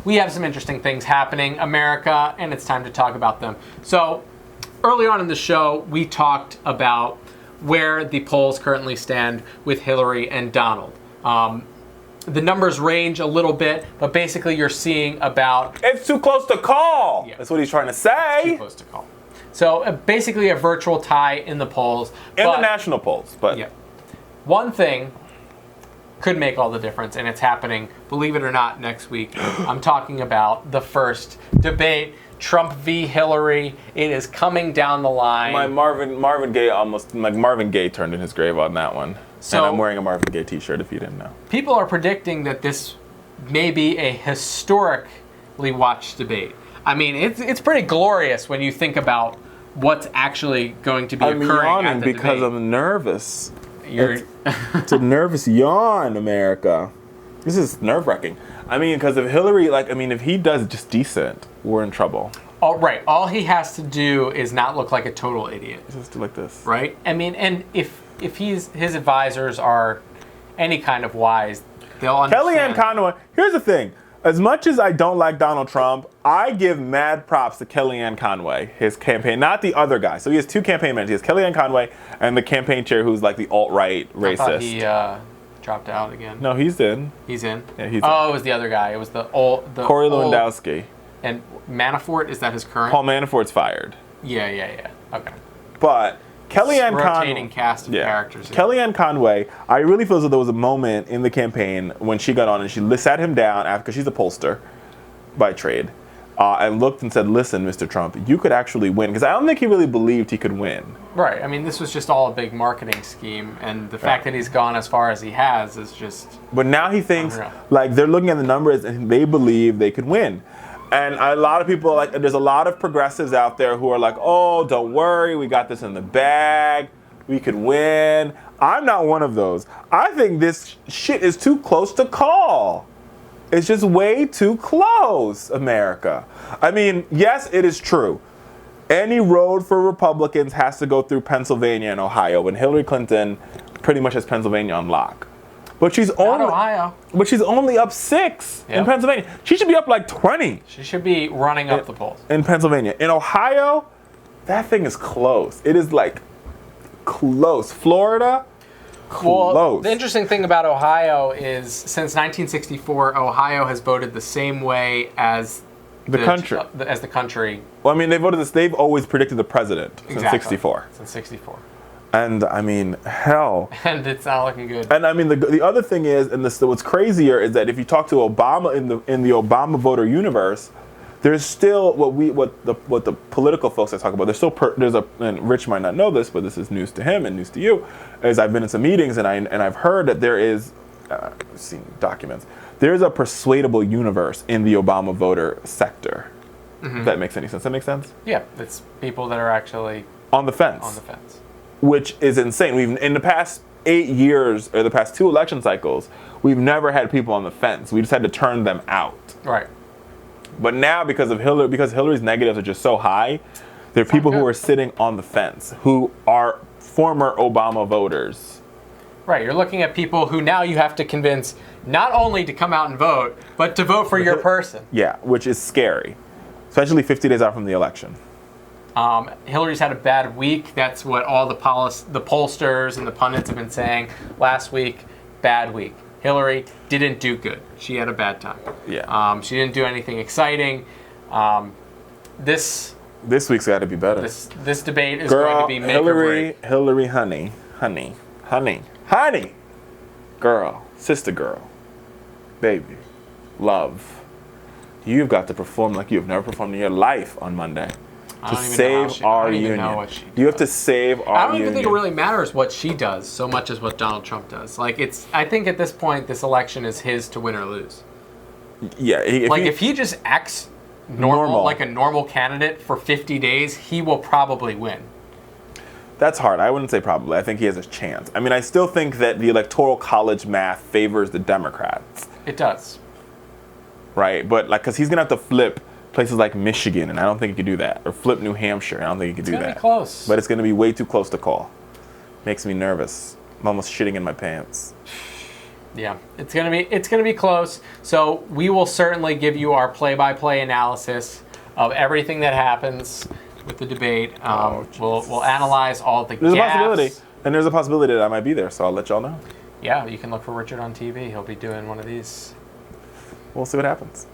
we have some interesting things happening, America, and it's time to talk about them. So early on in the show, we talked about where the polls currently stand with Hillary and Donald. The numbers range a little bit, but basically you're seeing about... It's too close to call. Yeah. That's what he's trying to say. Too close to call. So basically a virtual tie in the polls. In the national polls, but... Yeah. One thing could make all the difference, and it's happening, believe it or not, next week. I'm talking about the first debate, Trump v. Hillary. It is coming down the line. My Marvin Gaye turned in his grave on that one. So, and I'm wearing a Marvin Gaye t-shirt if you didn't know. People are predicting that this may be a historically watched debate. I mean, it's pretty glorious when you think about what's actually going to be occurring at the I'm yawning because debate. I'm nervous. It's a nervous yawn, America. This is nerve-wracking. I mean, because if Hillary, if he does just decent, we're in trouble. All right. All he has to do is not look like a total idiot. Just do like this. Right? I mean, and if his advisors are any kind of wise, they'll understand. Kellyanne Conway, here's the thing. As much as I don't like Donald Trump, I give mad props to Kellyanne Conway, his campaign, not the other guy. So he has two campaign managers. He has Kellyanne Conway and the campaign chair who's like the alt-right racist. I thought he dropped out again. No, he's in. He's in? Yeah, he's in. Oh, it was the other guy. It was the Corey Lewandowski. And Manafort, is that his current? Paul Manafort's fired. Yeah. Okay. But Kellyanne Conway, rotating cast of characters. Kellyanne Conway, I really feel as though there was a moment in the campaign when she got on and she sat him down because she's a pollster by trade, and looked and said, "Listen, Mr. Trump, you could actually win." Because I don't think he really believed he could win. Right. I mean, this was just all a big marketing scheme, and the fact that he's gone as far as he has is just. But now he thinks unreal. They're looking at the numbers and they believe they could win. And a lot of people, there's a lot of progressives out there who are like, oh, don't worry, we got this in the bag, we could win. I'm not one of those. I think this shit is too close to call. It's just way too close, America. I mean, yes, it is true. Any road for Republicans has to go through Pennsylvania and Ohio, and Hillary Clinton pretty much has Pennsylvania on lock. But she's only up 6 in Pennsylvania. She should be up like 20. She should be running up the polls. In Pennsylvania. In Ohio, that thing is close. It is like close. Florida, close. Well, the interesting thing about Ohio is since 1964, Ohio has voted the same way as the country. As the country. Well, I mean, they've always predicted the president since 64. Since 64. And I mean, hell. And it's not looking good. And I mean, the other thing is, and what's crazier is that if you talk to Obama in the Obama voter universe, there's still what the political folks I talk about. And Rich might not know this, but this is news to him and news to you. Is I've been in some meetings and I've heard that there is, I've seen documents. There's a persuadable universe in the Obama voter sector. If that makes any sense. That makes sense? Yeah, it's people that are actually on the fence. Which is insane. In the past 8 years, or the past 2 election cycles, we've never had people on the fence. We just had to turn them out. Right. But now, because Hillary's negatives are just so high, there are people who are sitting on the fence, who are former Obama voters. Right. You're looking at people who now you have to convince not only to come out and vote, but to vote for your person. Yeah, which is scary, especially 50 days out from the election. Hillary's had a bad week. That's what all the pollsters and the pundits have been saying last week. Bad week. Hillary didn't do good. She had a bad time. Yeah. She didn't do anything exciting. This week's got to be better. This debate is going to be make or break. Hillary, honey, girl, sister girl, baby, love. You've got to perform like you've never performed in your life on Monday. To save our union. You have to save our union. I don't even think it really matters what she does so much as what Donald Trump does. I think at this point, this election is his to win or lose. Yeah. If he just acts normal, like a normal candidate for 50 days, he will probably win. That's hard. I wouldn't say probably. I think he has a chance. I mean, I still think that the Electoral College math favors the Democrats. It does. Right? But because he's going to have to flip places like Michigan, and I don't think he could do that. Or flip New Hampshire, I don't think he could do that. It's going to be close. But it's going to be way too close to call. Makes me nervous. I'm almost shitting in my pants. Yeah, it's gonna be close. So we will certainly give you our play-by-play analysis of everything that happens with the debate. We'll analyze all the There's gaffes. a possibility, and there's a possibility that I might be there, so I'll let y'all know. Yeah, you can look for Richard on TV. He'll be doing one of these. We'll see what happens.